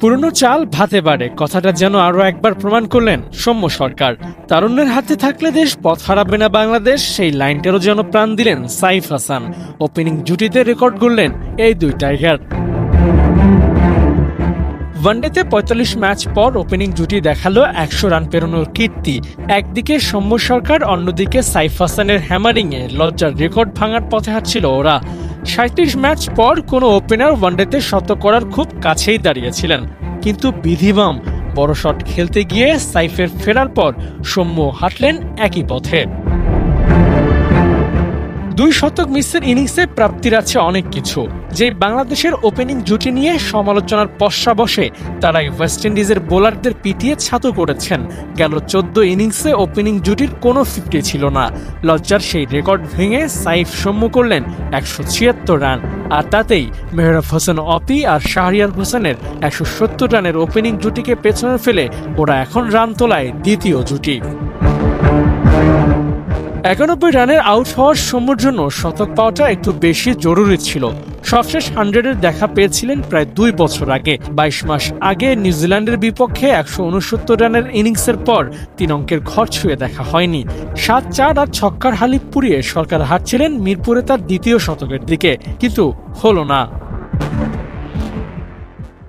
পুরনো চাল ভাতে বাড়ে কথাটা যেন আরো একবার প্রমাণ করলেন সৌম্য সরকার। তারুণ্যের হাতে থাকলে দেশ পথ হারাবে না বাংলাদেশ, সেই লাইনটারও যেন প্রাণ দিলেন সাইফ হাসান। ওপেনিং জুটিতে রেকর্ড গড়লেন এই দুই টাইগার। ওয়ানডেতে ৪৫ ম্যাচ পর ওপেনিং জুটি দেখালো ১০০ রান পেরোনোর কীর্তি। একদিকে সৌম্য সরকার, অন্যদিকে সাইফ হাসানের হ্যামারিংয়ে লজ্জার রেকর্ড ভাঙার পথে হাঁটছিল ওরা। ৩৭ ম্যাচ পর কোনো ওপেনার ওয়ানডেতে শত করার খুব কাছেই দাঁড়িয়েছিলেন, কিন্তু বিধিবাম বড় শট খেলতে গিয়ে সাইফের ফেরার পর সৌম্য হাঁটলেন একই পথে। ২ শতক মিসের ইনিংসে প্রাপ্তির আছে অনেক কিছু। যে বাংলাদেশের ওপেনিং জুটি নিয়ে সমালোচনার পশ্চা বসে, তারাই ওয়েস্ট ইন্ডিজের বোলারদের পিটিয়ে ছাতু করেছেন। গেল ১৪ ইনিংসে ওপেনিং জুটির কোনো 50 ছিল না। লজ্জার সেই রেকর্ড ভেঙে সাইফ সৌম্য করলেন ১৭৬ রান, আর তাতেই মেহরাব হোসেন অপি আর শাহরিয়ার হোসেনের ১৭০ রানের ওপেনিং জুটিকে পেছনে ফেলে ওরা এখন রান তোলায় দ্বিতীয় জুটি। ৯১ রানের আউট হওয়ার সৌম্যর জন্য শতক পাওয়াটা একটু বেশি জরুরি ছিল। সবশেষ 100-এর দেখা পেয়েছিলেন প্রায় ২ বছর আগে। ২২ মাস আগে নিউজিল্যান্ডের বিপক্ষে ১৬৯ রানের ইনিংসের পর ৩ অঙ্কের ঘর ছুঁয়ে দেখা হয়নি। ৭-৪ আর ছক্কার হালি পুড়িয়ে সরকার হাঁটছিলেন মিরপুরে তার দ্বিতীয় শতকের দিকে, কিন্তু হলো না।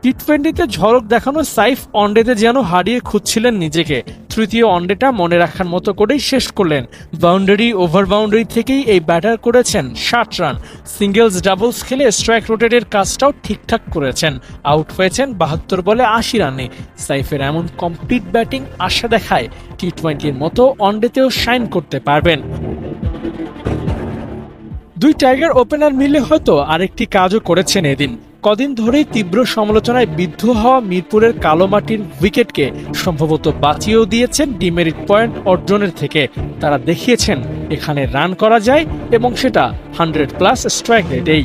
টি-20তে ঝলক দেখানো সাইফ ওয়ানডেতে যেন হারিয়ে খুঁজছিলেন নিজেকে। তৃতীয় ওয়ানডেটা মনে রাখার মতো করেই শেষ করলেন। বাউন্ডারি ওভার বাউন্ডারি থেকেই এই ব্যাটার করেছেন ৬০ রান। সিঙ্গেলস ডাবলস খেলে স্ট্রাইক রোটেটের কাজটাও ঠিকঠাক করেছেন। আউট হয়েছেন ৭২ বলে ৮০ রানে। সাইফের এমন কমপ্লিট ব্যাটিং আশা দেখায় টি-20-র মতো ওয়ানডেতেও শাইন করতে পারবেন। দুই টাইগার ওপেনার মিলে হয়তো আরেকটি কাজও করেছেন এদিন। কদিন ধরেই তীব্র সমালোচনায় বিদ্ধ হওয়া মিরপুরের কালো মাটির উইকেটকে সম্ভবত বাঁচিয়েও দিয়েছেন ডিমেরিট পয়েন্ট অর্জনের থেকে। তারা দেখিয়েছেন এখানে রান করা যায়, এবং সেটা 100+ স্ট্রাইক রেটেই।